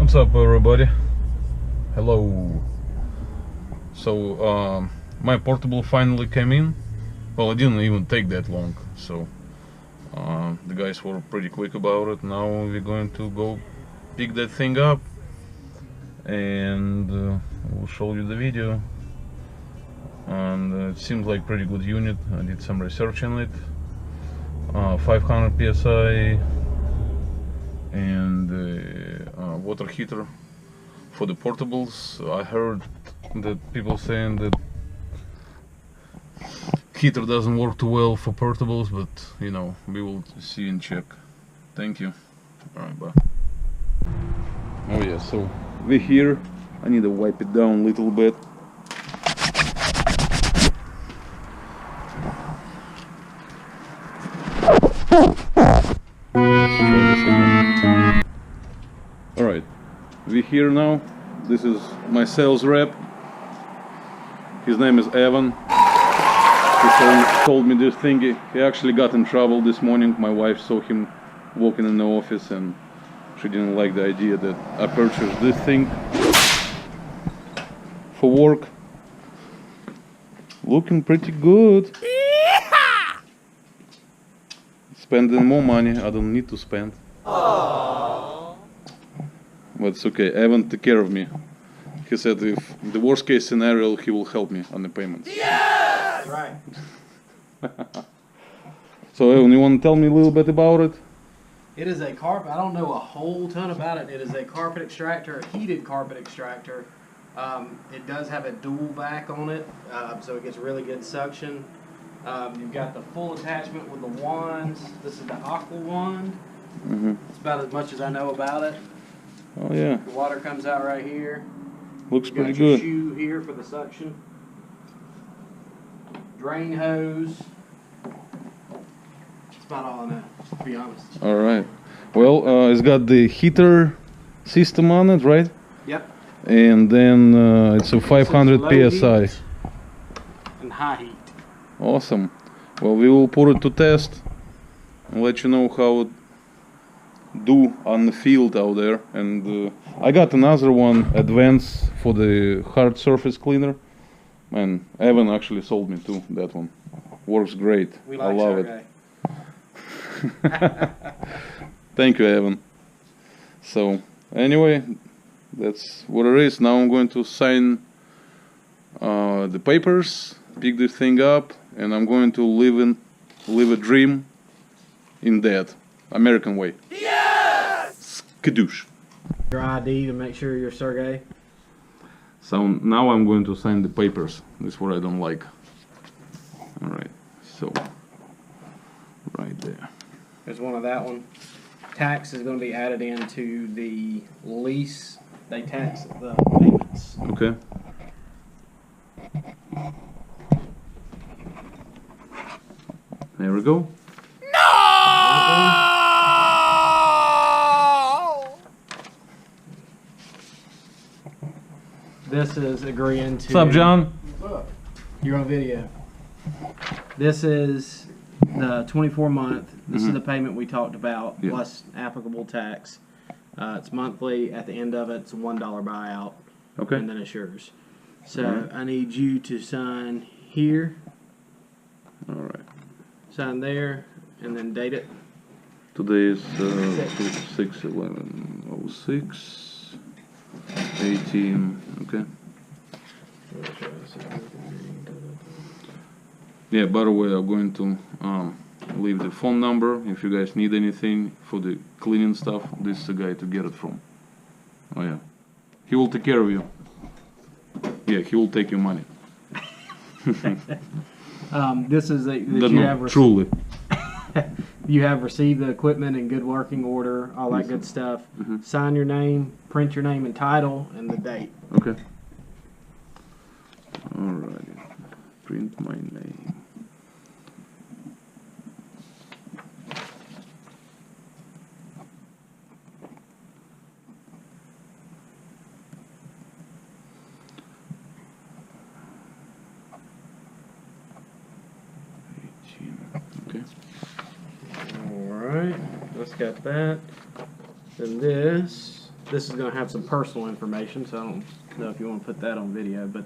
What's up, everybody? Hello. So my portable finally came in. Well, it didn't even take that long, so the guys were pretty quick about it. Now we're going to go pick that thing up, and we'll show you the video. And it seems like pretty good unit. I did some research on it. 500 psi and water heater for the portables. I heard that people saying that heater doesn't work too well for portables, but you know, we will see and check. Thank you. Alright, bye. Oh yeah, so we're here. I need to wipe it down a little bit. Alright, we're here now. This is my sales rep. His name is Evan. He told me this thing. He actually got in trouble this morning. My wife saw him walking in the office and she didn't like the idea that I purchased this thing for work. Looking pretty good. Spending more money I don't need to spend. Aww. But it's okay. Evan take care of me. He said if the worst case scenario, he will help me on the payments. Yes! Right. So Evan, you want to tell me a little bit about it? It is a carpet. I don't know a whole ton about it. It is a carpet extractor, a heated carpet extractor. It does have a dual back on it, so it gets really good suction. You've got the full attachment with the wands. This is the aqua wand. It's about as much as I know about it. Oh yeah. The water comes out right here. Looks You've pretty got your good. shoe here for the suction. Drain hose. That's about all I know, to be honest. All right. Well, it's got the heater system on it, right? Yep. And then it's a 500 Low psi. heat and high heat. Awesome. Well, we will put it to test and let you know how it do on the field out there. And I got another one, advanced, for the hard surface cleaner. And Evan actually sold me too, that one. Works great. We I like love it. Thank you, Evan. So anyway, that's what it is. Now I'm going to sign the papers, pick this thing up, and I'm going to live a dream in that American way. Yes! Skadoosh. Your ID to make sure you're Sergey. So now I'm going to sign the papers. This is what I don't like. All right. So right there. There's one of that one. Tax is going to be added into the lease. They tax the payments. Okay. There we go. This is agreeing to... What's up, John? You're on video. This is the 24-month. This is the payment we talked about, Yeah. plus applicable tax. It's monthly. At the end of it, it's a $1 buyout. Okay. And then it's yours. So I need you to sign here, All right. sign there, and then date it. Today is 6/11/06, 18. Okay. Yeah. By the way, I'm going to leave the phone number if you guys need anything for the cleaning stuff. This is the guy to get it from. Oh yeah. He will take care of you. Yeah, he will take your money. This is that you No, have truly. you have received the equipment in good working order, all that good stuff. Sign your name, print your name and title, and the date. Okay. Alrighty. Print my name. Okay. Alright, let's got that. Then this This is going to have some personal information, so I don't know if you want to put that on video, but